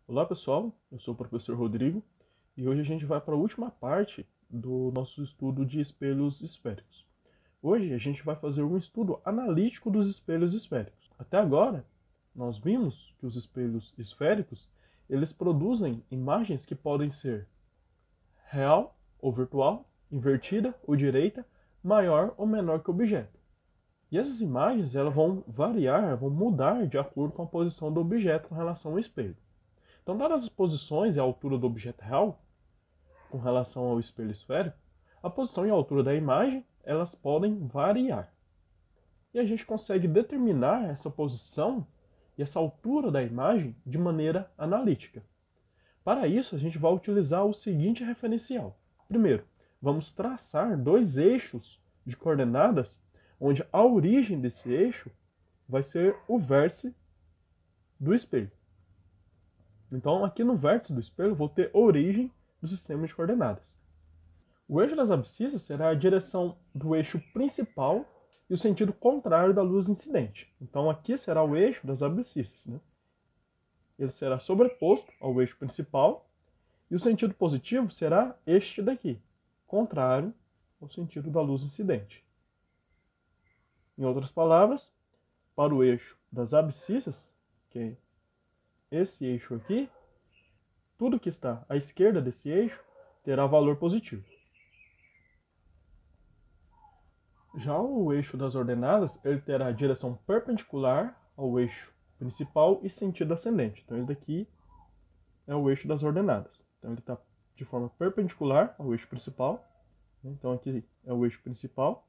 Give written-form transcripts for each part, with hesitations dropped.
Olá pessoal, eu sou o professor Rodrigo e hoje a gente vai para a última parte do nosso estudo de espelhos esféricos. Hoje a gente vai fazer um estudo analítico dos espelhos esféricos. Até agora, nós vimos que os espelhos esféricos eles produzem imagens que podem ser real ou virtual, invertida ou direita, maior ou menor que o objeto. E essas imagens elas vão variar, vão mudar de acordo com a posição do objeto com relação ao espelho. Então, dadas as posições e a altura do objeto real, com relação ao espelho esférico, a posição e a altura da imagem, elas podem variar. E a gente consegue determinar essa posição e essa altura da imagem de maneira analítica. Para isso, a gente vai utilizar o seguinte referencial. Primeiro, vamos traçar dois eixos de coordenadas, onde a origem desse eixo vai ser o vértice do espelho. Então, aqui no vértice do espelho, eu vou ter a origem do sistema de coordenadas. O eixo das abscissas será a direção do eixo principal e o sentido contrário da luz incidente. Então, aqui será o eixo das abscissas, né? Ele será sobreposto ao eixo principal e o sentido positivo será este daqui, contrário ao sentido da luz incidente. Em outras palavras, para o eixo das abscissas, que é esse eixo aqui, tudo que está à esquerda desse eixo terá valor positivo. Já o eixo das ordenadas, ele terá direção perpendicular ao eixo principal e sentido ascendente. Então, esse daqui é o eixo das ordenadas. Então, ele está de forma perpendicular ao eixo principal. Então, aqui é o eixo principal,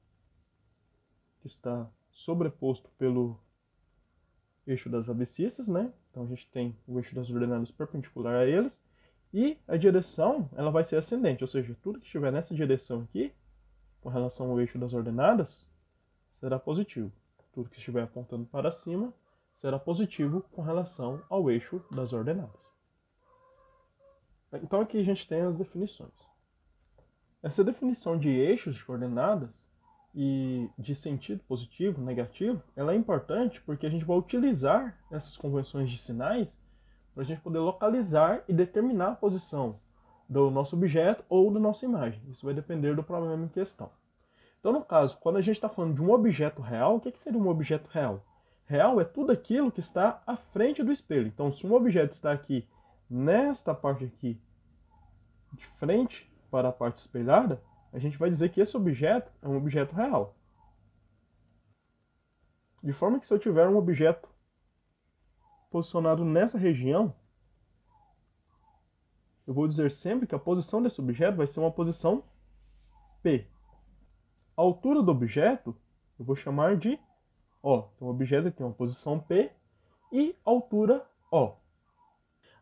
que está sobreposto pelo eixo das abscissas, né? Então, a gente tem o eixo das ordenadas perpendicular a eles. E a direção, ela vai ser ascendente, ou seja, tudo que estiver nessa direção aqui, com relação ao eixo das ordenadas, será positivo. Tudo que estiver apontando para cima será positivo com relação ao eixo das ordenadas. Então aqui a gente tem as definições. Essa definição de eixos de coordenadas e de sentido positivo, negativo, ela é importante porque a gente vai utilizar essas convenções de sinais para a gente poder localizar e determinar a posição do nosso objeto ou da nossa imagem. Isso vai depender do problema em questão. Então, no caso, quando a gente está falando de um objeto real, o que seria um objeto real? Real é tudo aquilo que está à frente do espelho. Então, se um objeto está aqui, nesta parte aqui, de frente para a parte espelhada, a gente vai dizer que esse objeto é um objeto real. De forma que se eu tiver um objeto posicionado nessa região, eu vou dizer sempre que a posição desse objeto vai ser uma posição P. A altura do objeto eu vou chamar de O. Então o objeto tem uma posição P e altura O.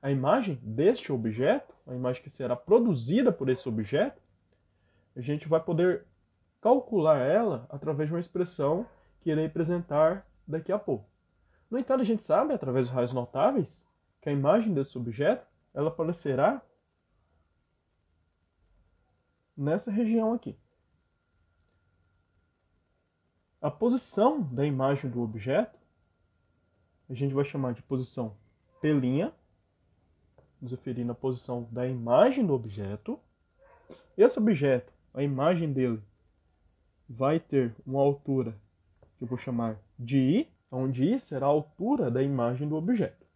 A imagem deste objeto, a imagem que será produzida por esse objeto, a gente vai poder calcular ela através de uma expressão que irei apresentar daqui a pouco. No entanto, a gente sabe, através dos raios notáveis, que a imagem desse objeto ela aparecerá nessa região aqui. A posição da imagem do objeto, a gente vai chamar de posição P', nos referindo à posição da imagem do objeto. Esse objeto, a imagem dele, vai ter uma altura que eu vou chamar de I, onde I será a altura da imagem do objeto.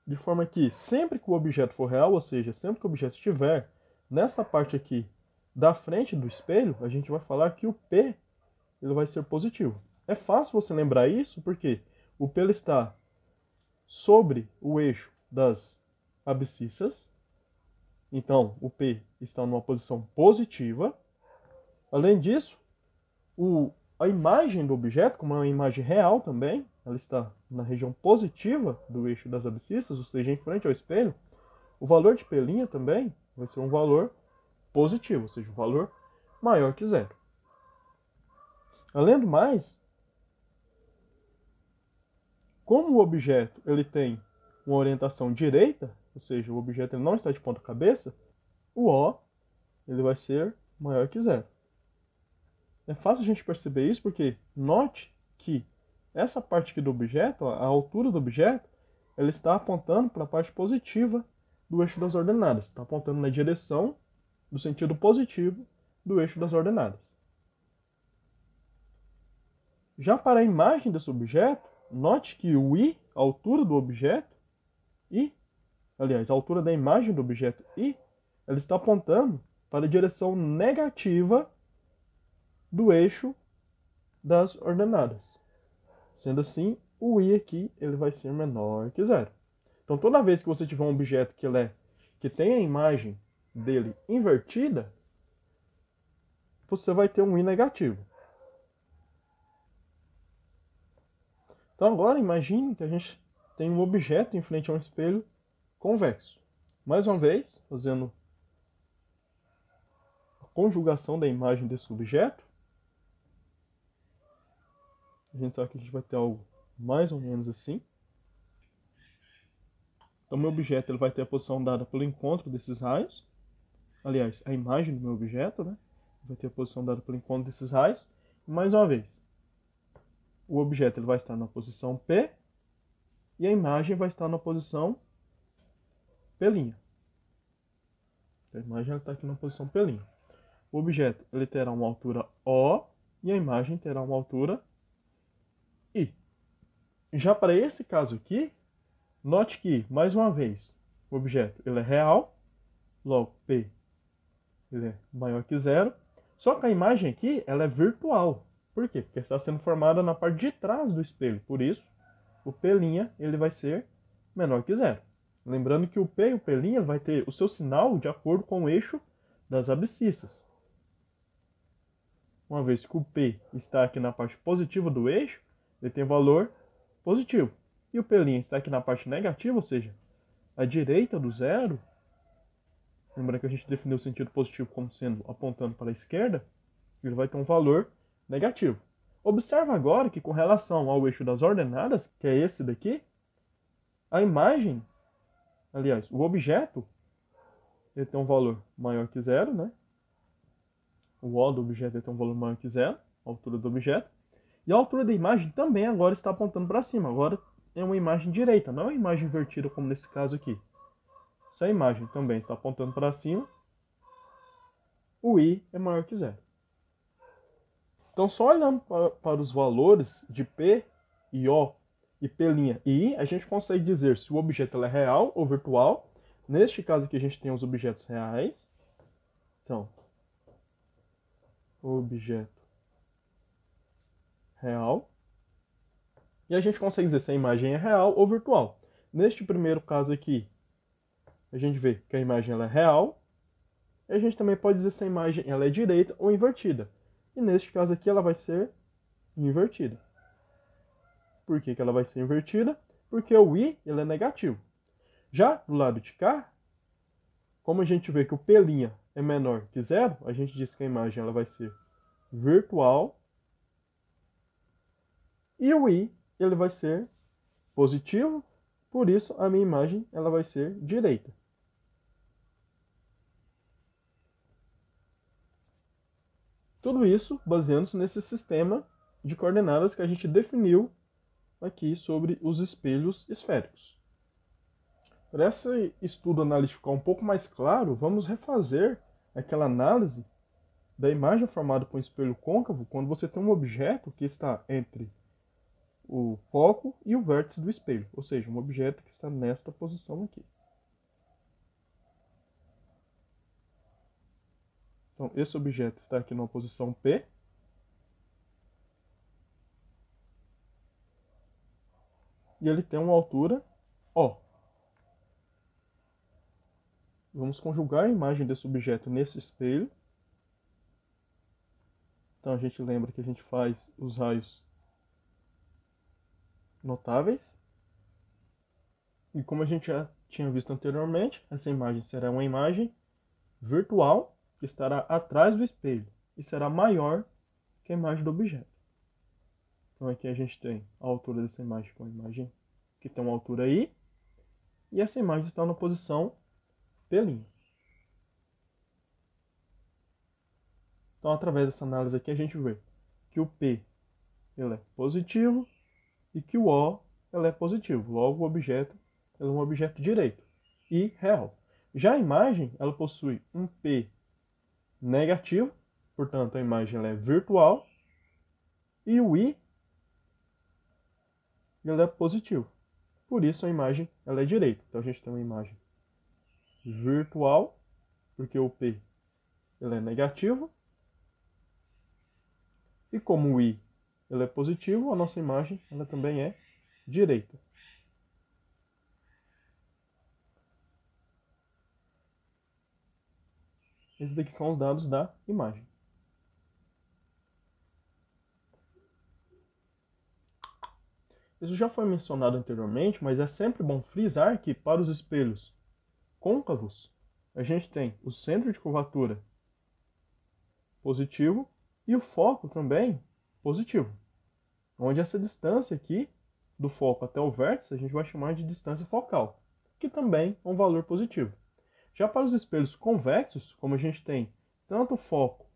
De forma que sempre que o objeto for real, ou seja, sempre que o objeto estiver nessa parte aqui da frente do espelho, a gente vai falar que o P ele vai ser positivo. É fácil você lembrar isso porque o P está sobre o eixo das abscissas. Então, o P está numa posição positiva. Além disso, a imagem do objeto, como é uma imagem real também, ela está na região positiva do eixo das abscissas, ou seja, em frente ao espelho. O valor de P' também vai ser um valor positivo, ou seja, um valor maior que zero. Além do mais, como o objeto ele tem uma orientação direita, ou seja, o objeto ele não está de ponta cabeça, o O ele vai ser maior que zero. É fácil a gente perceber isso porque note que essa parte aqui do objeto, a altura do objeto, ela está apontando para a parte positiva do eixo das ordenadas. Está apontando na direção do sentido positivo do eixo das ordenadas. Já para a imagem desse objeto, note que o I, a altura do objeto, a altura da imagem do objeto I, ela está apontando para a direção negativa do eixo das ordenadas. Sendo assim, o I aqui ele vai ser menor que zero. Então, toda vez que você tiver um objeto que tem a imagem dele invertida, você vai ter um I negativo. Então, agora imagine que a gente tem um objeto em frente a um espelho convexo. Mais uma vez, fazendo a conjugação da imagem desse objeto, a gente sabe que a gente vai ter algo mais ou menos assim. Então, meu objeto ele vai ter a posição dada pelo encontro desses raios. Aliás, a imagem do meu objeto, né? Vai ter a posição dada pelo encontro desses raios. Mais uma vez, o objeto ele vai estar na posição P e a imagem vai estar na posição P'. A imagem está aqui na posição P'. O objeto ele terá uma altura O e a imagem terá uma altura I. Já para esse caso aqui, note que, mais uma vez, o objeto ele é real, logo P ele é maior que zero, só que a imagem aqui ela é virtual. Por quê? Porque está sendo formada na parte de trás do espelho, por isso o P' ele vai ser menor que zero. Lembrando que o P e o P' vai ter o seu sinal de acordo com o eixo das abscissas. Uma vez que o P está aqui na parte positiva do eixo, ele tem valor positivo. E o P' está aqui na parte negativa, ou seja, à direita do zero. Lembrando que a gente definiu o sentido positivo como sendo apontando para a esquerda, ele vai ter um valor negativo. Observa agora que com relação ao eixo das ordenadas, que é esse daqui, a imagem, aliás, o objeto, ele tem um valor maior que zero, né? O O do objeto tem um valor maior que zero, a altura do objeto. E a altura da imagem também agora está apontando para cima. Agora é uma imagem direita, não é uma imagem invertida como nesse caso aqui. Se a imagem também está apontando para cima, o I é maior que zero. Então, só olhando para os valores de P e O e P' e I, a gente consegue dizer se o objeto é real ou virtual. Neste caso aqui, a gente tem os objetos reais. Então, objeto real. E a gente consegue dizer se a imagem é real ou virtual. Neste primeiro caso aqui, a gente vê que a imagem ela é real. E a gente também pode dizer se a imagem ela é direita ou invertida. E neste caso aqui ela vai ser invertida. Por que ela vai ser invertida? Porque o I ele é negativo. Já do lado de cá, como a gente vê que o P' é menor que zero, a gente diz que a imagem ela vai ser virtual. E o I ele vai ser positivo, por isso a minha imagem ela vai ser direita. Tudo isso baseando-se nesse sistema de coordenadas que a gente definiu aqui sobre os espelhos esféricos. Para esse estudo analítico ficar um pouco mais claro, vamos refazer aquela análise da imagem formada por um espelho côncavo quando você tem um objeto que está entre o foco e o vértice do espelho, ou seja, um objeto que está nesta posição aqui. Então, esse objeto está aqui numa posição P. E ele tem uma altura O. Vamos conjugar a imagem desse objeto nesse espelho. Então, a gente lembra que a gente faz os raios notáveis. E como a gente já tinha visto anteriormente, essa imagem será uma imagem virtual que estará atrás do espelho e será maior que a imagem do objeto. Então aqui a gente tem a altura dessa imagem com a imagem que tem uma altura I, e essa imagem está na posição P'. Então através dessa análise aqui a gente vê que o P ele é positivo e que o O ele é positivo. Logo o objeto ele é um objeto direito e real. Já a imagem, ela possui um P negativo, portanto a imagem ela é virtual, e o I ele é positivo. Por isso a imagem ela é direita. Então a gente tem uma imagem virtual, porque o P ele é negativo, e como o I ele é positivo, a nossa imagem ela também é direita. Esses daqui são os dados da imagem. Isso já foi mencionado anteriormente, mas é sempre bom frisar que para os espelhos côncavos, a gente tem o centro de curvatura positivo e o foco também positivo. Onde essa distância aqui, do foco até o vértice, a gente vai chamar de distância focal, que também é um valor positivo. Já para os espelhos convexos, como a gente tem tanto o foco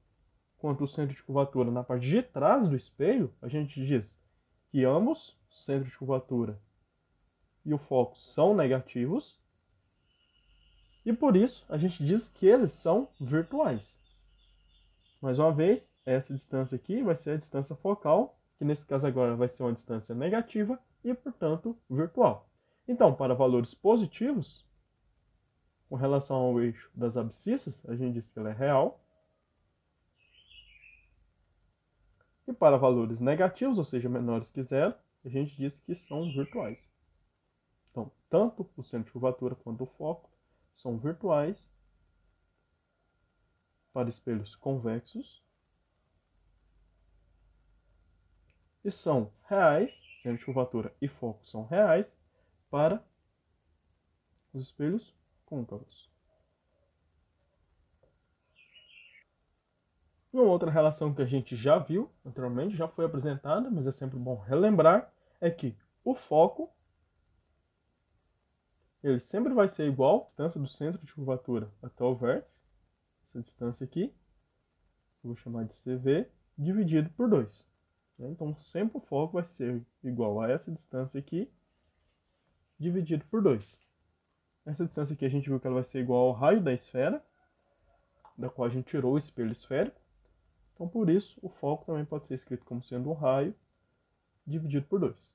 quanto o centro de curvatura na parte de trás do espelho, a gente diz que ambos, o centro de curvatura e o foco, são negativos, e por isso a gente diz que eles são virtuais. Mais uma vez, essa distância aqui vai ser a distância focal, que nesse caso agora vai ser uma distância negativa e, portanto, virtual. Então, para valores positivos, com relação ao eixo das abscissas, a gente diz que ela é real. E para valores negativos, ou seja, menores que zero, a gente diz que são virtuais. Então, tanto o centro de curvatura quanto o foco são virtuais para espelhos convexos e são reais, centro de curvatura e foco são reais, para os espelhos côncavos. Uma outra relação que a gente já viu anteriormente, já foi apresentada, mas é sempre bom relembrar, é que o foco ele sempre vai ser igual à distância do centro de curvatura até o vértice, essa distância aqui, eu vou chamar de CV, dividido por 2. Então, sempre o foco vai ser igual a essa distância aqui, dividido por 2. Essa distância aqui a gente viu que ela vai ser igual ao raio da esfera, da qual a gente tirou o espelho esférico. Então, por isso, o foco também pode ser escrito como sendo um raio dividido por 2.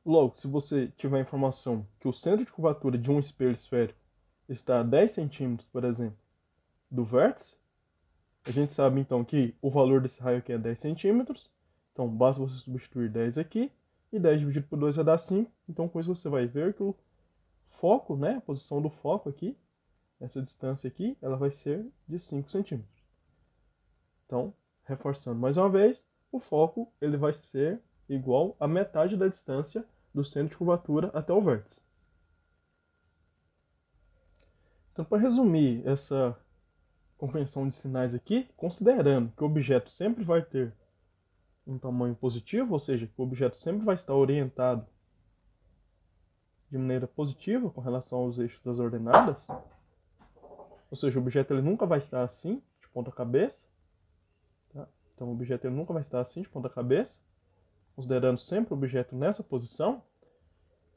Logo, se você tiver a informação que o centro de curvatura de um espelho esférico está a 10 centímetros, por exemplo, do vértice, a gente sabe então que o valor desse raio aqui é 10 centímetros. Então, basta você substituir 10 aqui, e 10 dividido por 2 vai dar 5. Então, com isso você vai ver que o foco, né, a posição do foco aqui, essa distância aqui, ela vai ser de 5 centímetros. Então, reforçando mais uma vez, o foco ele vai ser igual a metade da distância do centro de curvatura até o vértice. Então, para resumir essa compreensão de sinais aqui, considerando que o objeto sempre vai ter um tamanho positivo, ou seja, que o objeto sempre vai estar orientado de maneira positiva com relação aos eixos das ordenadas, ou seja, o objeto ele nunca vai estar assim, de ponta cabeça, tá? Então o objeto ele nunca vai estar assim, de ponta cabeça, considerando sempre o objeto nessa posição,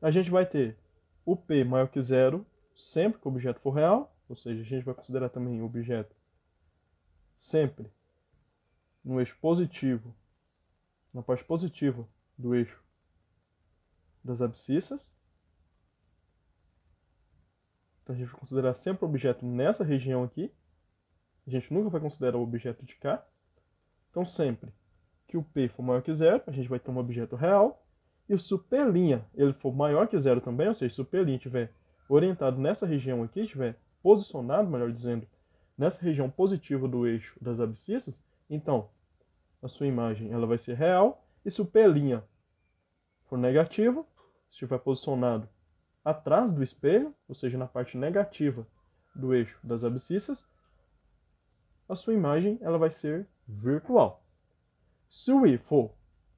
a gente vai ter o P maior que zero sempre que o objeto for real, ou seja, a gente vai considerar também o objeto sempre no eixo positivo, na parte positiva do eixo das abscissas. Então a gente vai considerar sempre o objeto nessa região aqui. A gente nunca vai considerar o objeto de cá. Então sempre que o P for maior que zero, a gente vai ter um objeto real. E se o P' ele for maior que zero também, ou seja, se o P' estiver orientado nessa região aqui, estiver posicionado, melhor dizendo, nessa região positiva do eixo das abscissas, então a sua imagem ela vai ser real. E se o P' for negativo, estiver posicionado atrás do espelho, ou seja, na parte negativa do eixo das abscissas, a sua imagem ela vai ser virtual. Se o I for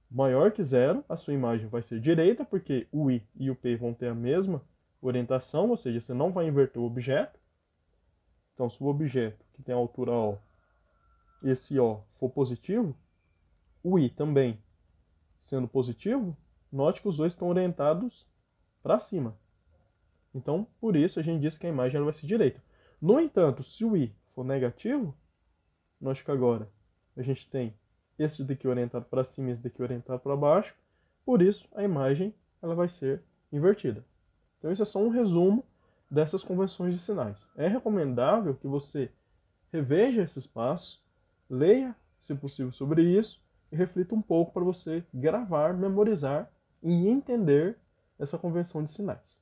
maior que zero, a sua imagem vai ser direita, porque o I e o P vão ter a mesma orientação, ou seja, você não vai inverter o objeto. Então, se o objeto que tem a altura O, esse O for positivo, o I também sendo positivo, note que os dois estão orientados para cima. Então, por isso a gente diz que a imagem ela vai ser direita. No entanto, se o i for negativo, nós que agora a gente tem esse daqui orientado para cima e esse daqui orientado para baixo, por isso a imagem ela vai ser invertida. Então isso é só um resumo dessas convenções de sinais. É recomendável que você reveja esses passos, leia, se possível, sobre isso e reflita um pouco para você gravar, memorizar e entender essa convenção de sinais.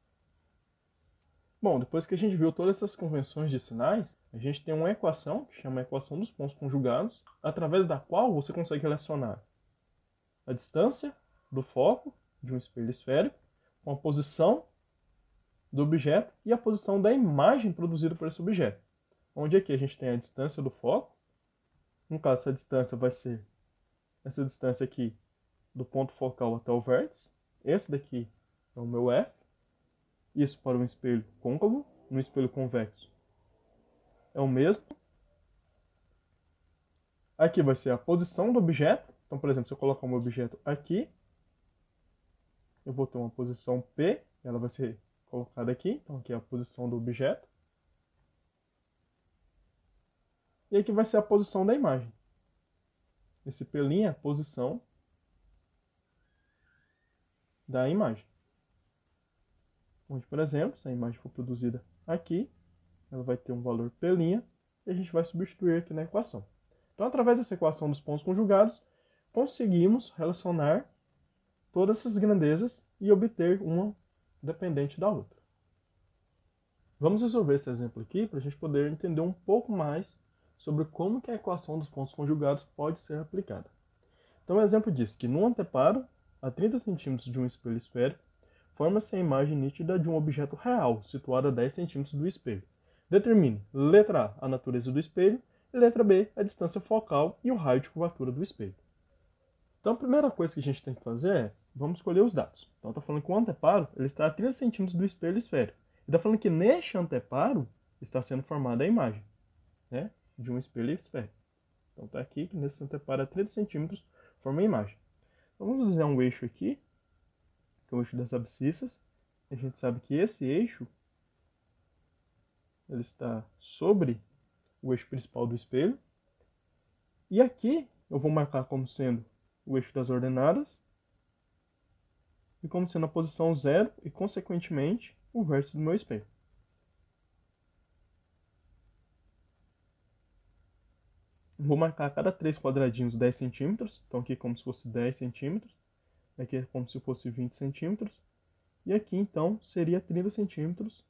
Bom, depois que a gente viu todas essas convenções de sinais, a gente tem uma equação, que chama a equação dos pontos conjugados, através da qual você consegue relacionar a distância do foco de um espelho esférico com a posição do objeto e a posição da imagem produzida por esse objeto. Onde aqui a gente tem a distância do foco, no caso essa distância vai ser essa distância aqui do ponto focal até o vértice, esse daqui é o meu F, isso para um espelho côncavo, no espelho convexo é o mesmo. Aqui vai ser a posição do objeto, então por exemplo, se eu colocar o meu objeto aqui, eu vou ter uma posição P, ela vai ser colocada aqui, então aqui é a posição do objeto. E aqui vai ser a posição da imagem. Esse P' é a posição da imagem. Onde, por exemplo, se a imagem for produzida aqui, ela vai ter um valor P' e a gente vai substituir aqui na equação. Então, através dessa equação dos pontos conjugados, conseguimos relacionar todas essas grandezas e obter uma dependente da outra. Vamos resolver esse exemplo aqui para a gente poder entender um pouco mais sobre como que a equação dos pontos conjugados pode ser aplicada. Então, o exemplo diz que no anteparo, a 30 cm de um espelho esférico, forma-se a imagem nítida de um objeto real, situado a 10 cm do espelho. Determine, letra A, a natureza do espelho, e letra B, a distância focal e o raio de curvatura do espelho. Então, a primeira coisa que a gente tem que fazer é, vamos escolher os dados. Então, está falando que o anteparo ele está a 30 cm do espelho esférico. E está falando que neste anteparo está sendo formada a imagem, né, de um espelho esférico. Então, está aqui que nesse anteparo a 30 cm forma a imagem. Então, vamos usar um eixo aqui, que é o eixo das abscissas. A gente sabe que esse eixo ele está sobre o eixo principal do espelho. E aqui eu vou marcar como sendo o eixo das ordenadas e como sendo a posição 0 e, consequentemente, o vértice do meu espelho. Vou marcar a cada 3 quadradinhos 10 centímetros. Então aqui como se fosse 10 centímetros. Aqui é como se fosse 20 centímetros. E aqui então seria 30 centímetros,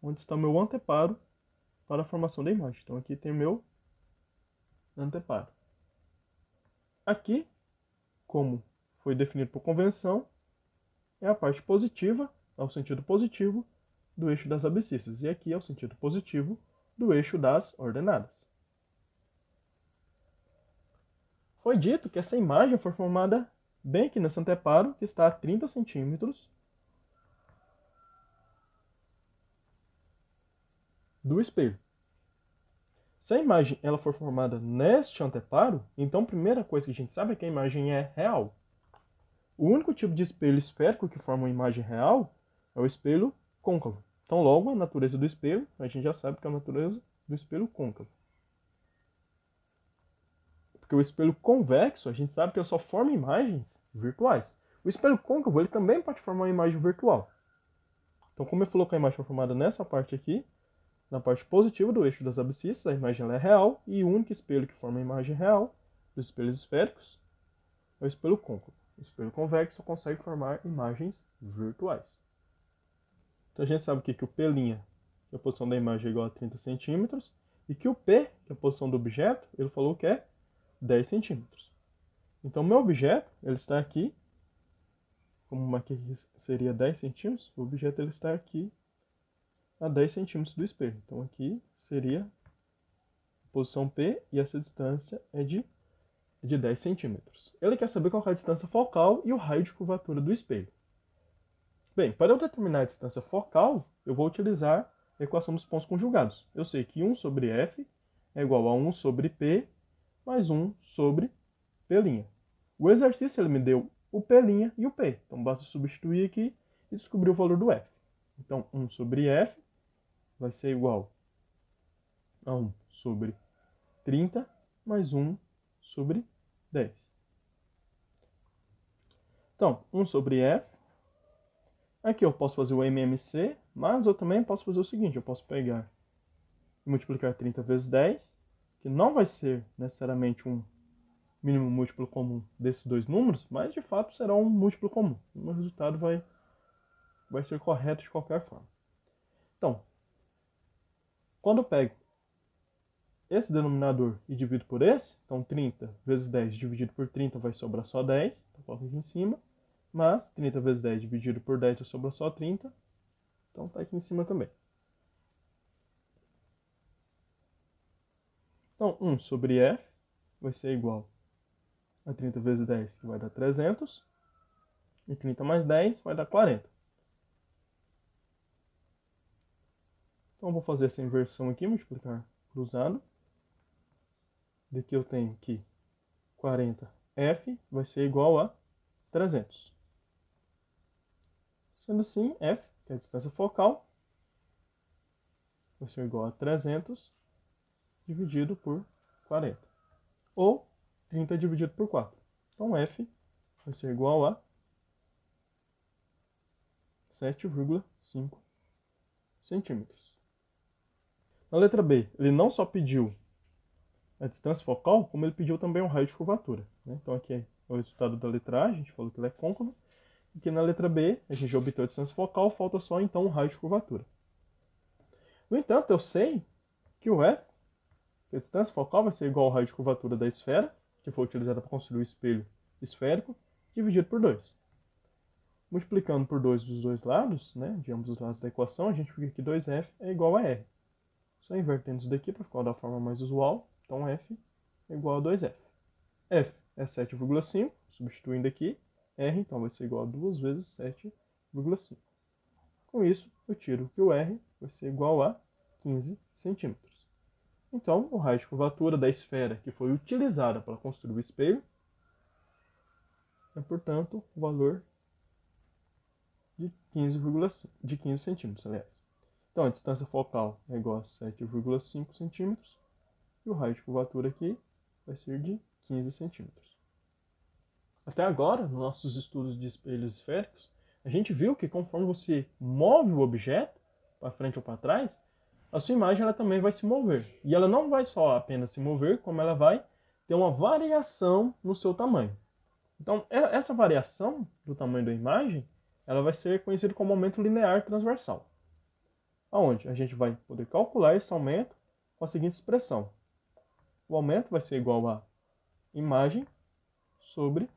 onde está o meu anteparo para a formação da imagem. Então aqui tem o meu anteparo. Aqui, como foi definido por convenção, é a parte positiva, é o sentido positivo do eixo das abscissas. E aqui é o sentido positivo do eixo das ordenadas. Foi dito que essa imagem foi formada bem aqui nesse anteparo, que está a 30 centímetros do espelho. Se a imagem ela for formada neste anteparo, então a primeira coisa que a gente sabe é que a imagem é real. O único tipo de espelho esférico que forma uma imagem real é o espelho côncavo. Então, logo, a natureza do espelho, a gente já sabe que é a natureza do espelho côncavo. Porque o espelho convexo, a gente sabe que ele só forma imagens virtuais. O espelho côncavo, ele também pode formar uma imagem virtual. Então, como ele falou que a imagem foi formada nessa parte aqui, na parte positiva do eixo das abscissas, a imagem ela é real, e o único espelho que forma a imagem real dos espelhos esféricos é o espelho côncavo. O espelho convexo consegue formar imagens virtuais. Então a gente sabe que o P', que é a posição da imagem, é igual a 30 centímetros, e que o P, que é a posição do objeto, ele falou que é 10 centímetros. Então meu objeto, ele está aqui, como aqui seria 10 centímetros, o objeto ele está aqui a 10 centímetros do espelho. Então aqui seria a posição P e essa distância é de 10 centímetros. Ele quer saber qual é a distância focal e o raio de curvatura do espelho. Bem, para eu determinar a distância focal, eu vou utilizar a equação dos pontos conjugados. Eu sei que 1 sobre F é igual a 1 sobre P mais 1 sobre P'. O exercício ele me deu o P' e o P. Então basta substituir aqui e descobrir o valor do F. Então, 1 sobre f vai ser igual a 1 sobre 30 mais 1 sobre 10. Então, 1 sobre f. Aqui eu posso fazer o MMC, mas eu também posso fazer o seguinte, eu posso pegar e multiplicar 30 vezes 10, que não vai ser necessariamente um mínimo múltiplo comum desses dois números, mas de fato será um múltiplo comum. O meu resultado vai ser correto de qualquer forma. Então, quando eu pego esse denominador e divido por esse, então 30 vezes 10 dividido por 30 vai sobrar só 10, então coloco aqui em cima, mas 30 vezes 10 dividido por 10 vai sobrar só 30, então está aqui em cima também. Então, 1 sobre f vai ser igual a 30 vezes 10, que vai dar 300, e 30 mais 10 vai dar 40. Então, eu vou fazer essa inversão aqui, multiplicar cruzado. Daqui eu tenho que 40f vai ser igual a 300. Sendo assim, f, que é a distância focal, vai ser igual a 300 dividido por 40. Ou 30 dividido por 4. Então, f vai ser igual a 7,5 centímetros. Na letra B, ele não só pediu a distância focal, como ele pediu também o raio de curvatura. Então aqui é o resultado da letra A, a gente falou que ele é côncavo. E que na letra B, a gente já obteve a distância focal, falta só então o raio de curvatura. No entanto, eu sei que o F, que a distância focal vai ser igual ao raio de curvatura da esfera, que foi utilizada para construir o espelho esférico, dividido por 2. Multiplicando por 2 dos dois lados, de ambos os lados da equação, a gente fica que 2F é igual a R. Só invertendo isso daqui para ficar da forma mais usual, então F é igual a 2F. F é 7,5, substituindo aqui, R então vai ser igual a 2 vezes 7,5. Com isso, eu tiro que o R vai ser igual a 15 centímetros. Então, o raio de curvatura da esfera que foi utilizada para construir o espelho é, portanto, o valor de 15 centímetros, aliás. Então, a distância focal é igual a 7,5 centímetros e o raio de curvatura aqui vai ser de 15 centímetros. Até agora, nos nossos estudos de espelhos esféricos, a gente viu que conforme você move o objeto para frente ou para trás, a sua imagem ela também vai se mover. E ela não vai só apenas se mover, como ela vai ter uma variação no seu tamanho. Então, essa variação do tamanho da imagem, ela vai ser conhecida como aumento linear transversal. Aonde a gente vai poder calcular esse aumento com a seguinte expressão. O aumento vai ser igual a imagem sobre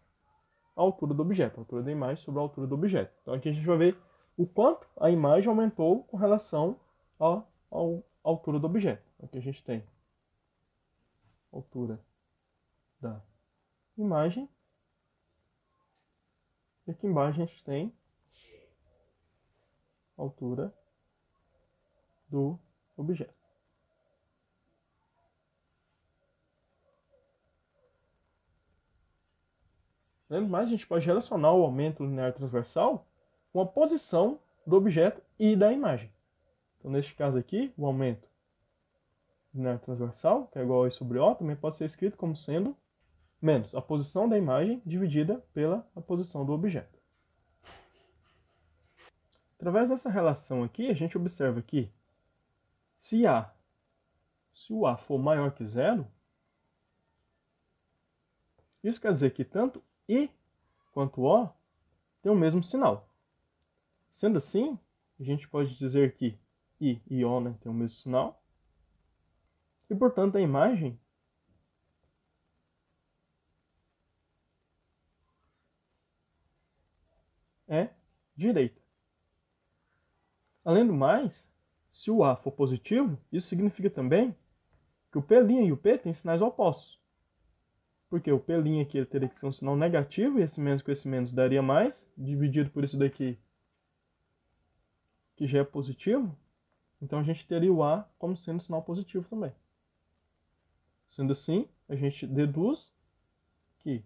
a altura do objeto, a altura da imagem sobre a altura do objeto. Então aqui a gente vai ver o quanto a imagem aumentou com relação à altura do objeto. Aqui a gente tem a altura da imagem e aqui embaixo a gente tem a altura do objeto. Mas a gente pode relacionar o aumento linear transversal com a posição do objeto e da imagem. Então, neste caso aqui, o aumento linear transversal, que é igual a I sobre O, também pode ser escrito como sendo menos a posição da imagem dividida pela posição do objeto. Através dessa relação aqui, a gente observa que se o A for maior que zero, isso quer dizer que tanto I quanto O têm o mesmo sinal. Sendo assim, a gente pode dizer que I e O têm o mesmo sinal. E, portanto, a imagem é direita. Além do mais, se o A for positivo, isso significa também que o P' e o P têm sinais opostos. Porque o P' aqui ele teria que ser um sinal negativo, e esse menos com esse menos daria mais, dividido por isso daqui, que já é positivo. Então a gente teria o A como sendo sinal positivo também. Sendo assim, a gente deduz que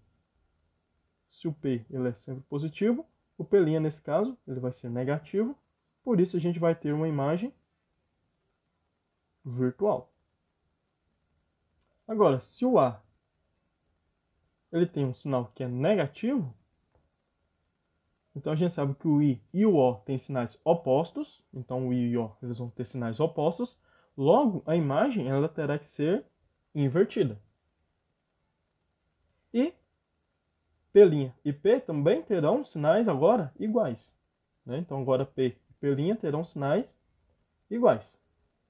se o P ele é sempre positivo, o P' nesse caso ele vai ser negativo, Por isso a gente vai ter uma imagem virtual. Agora, se o A ele tem um sinal que é negativo, então a gente sabe que o I e o O têm sinais opostos, então o I e o O eles vão ter sinais opostos, logo a imagem ela terá que ser invertida. E P' e P também terão sinais agora iguais, né? Então agora P e P' terão sinais iguais.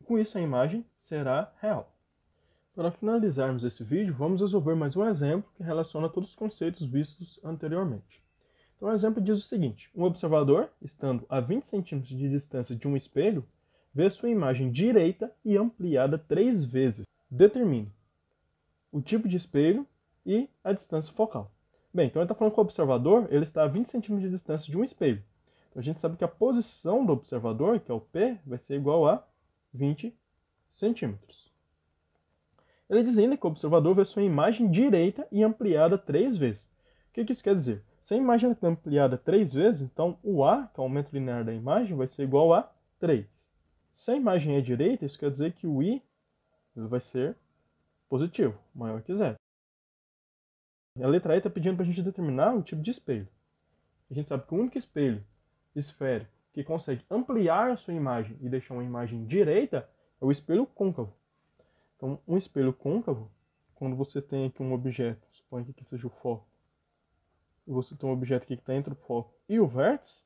Com isso a imagem será real. Para finalizarmos esse vídeo, vamos resolver mais um exemplo que relaciona todos os conceitos vistos anteriormente. Então o exemplo diz o seguinte: um observador, estando a 20 centímetros de distância de um espelho, vê sua imagem direita e ampliada 3 vezes. Determine o tipo de espelho e a distância focal. Bem, então ele está falando que o observador ele está a 20 centímetros de distância de um espelho. Então a gente sabe que a posição do observador, que é o P, vai ser igual a 20 centímetros. Ele diz ainda que o observador vê sua imagem direita e ampliada 3 vezes. O que isso quer dizer? Se a imagem está ampliada 3 vezes, então o A, que é o aumento linear da imagem, vai ser igual a 3. Se a imagem é direita, isso quer dizer que o I vai ser positivo, maior que zero. A letra E está pedindo para a gente determinar o tipo de espelho. A gente sabe que o único espelho esférico que consegue ampliar a sua imagem e deixar uma imagem direita é o espelho côncavo. Então, um espelho côncavo, quando você tem aqui um objeto, suponha que aqui seja o foco, e você tem um objeto aqui que está entre o foco e o vértice,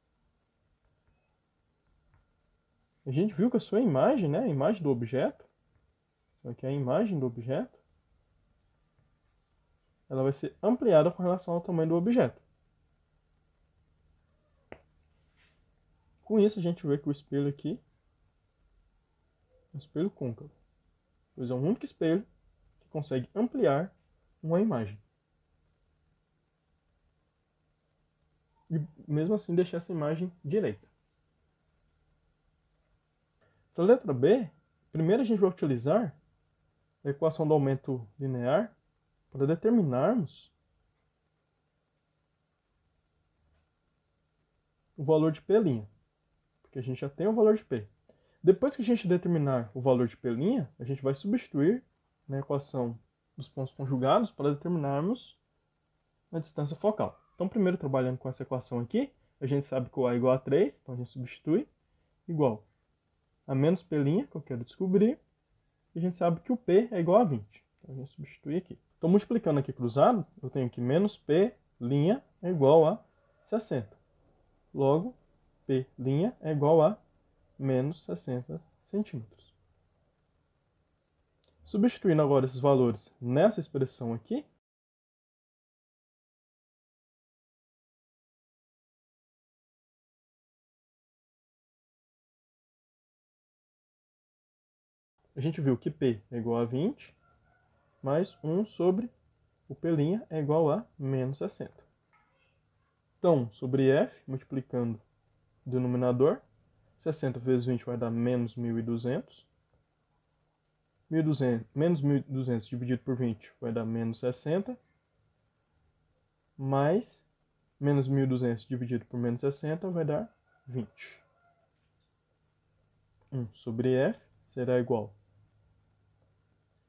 a gente viu que a sua imagem, né, a imagem do objeto, aqui é a imagem do objeto, ela vai ser ampliada com relação ao tamanho do objeto. Com isso, a gente vê que o espelho aqui é um espelho côncavo, pois é o único espelho que consegue ampliar uma imagem. E mesmo assim deixar essa imagem direita. Para a letra B, primeiro a gente vai utilizar a equação do aumento linear para determinarmos o valor de P', porque a gente já tem o valor de P. Depois que a gente determinar o valor de P', a gente vai substituir na equação dos pontos conjugados para determinarmos a distância focal. Então, primeiro trabalhando com essa equação aqui, a gente sabe que o A é igual a 3, então a gente substitui, igual a menos P', que eu quero descobrir, e a gente sabe que o P é igual a 20. Então a gente substitui aqui. Então, multiplicando aqui cruzado, eu tenho que menos P' é igual a 60. Logo, P' é igual a menos 60 centímetros. Substituindo agora esses valores nessa expressão aqui, a gente viu que P é igual a 20, mais 1 sobre o P' é igual a menos 60. Então, sobre F, multiplicando o denominador, 60 vezes 20 vai dar menos 1.200. Menos 1.200 dividido por 20 vai dar menos 60. Mais menos 1.200 dividido por menos 60 vai dar 20. 1 sobre F será igual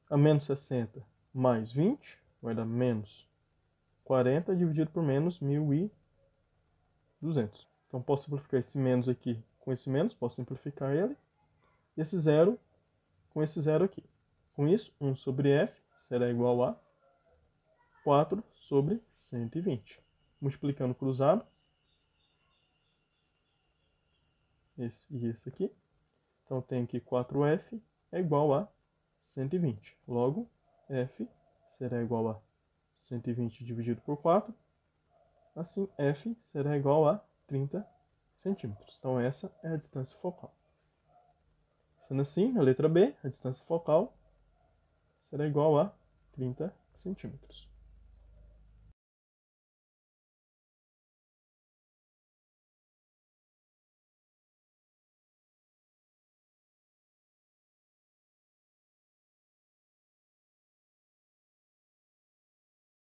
a menos 60 mais 20, vai dar menos 40 dividido por menos 1.200. Então posso simplificar esse menos aqui com esse menos, posso simplificar ele. E esse zero com esse zero aqui. Com isso, 1 sobre F será igual a 4 sobre 120. Multiplicando cruzado, esse e esse aqui. Então eu tenho que 4F é igual a 120. Logo, F será igual a 120 dividido por 4. Assim, F será igual a 30 centímetros. Então essa é a distância focal. Sendo assim, na letra B, a distância focal será igual a 30 centímetros.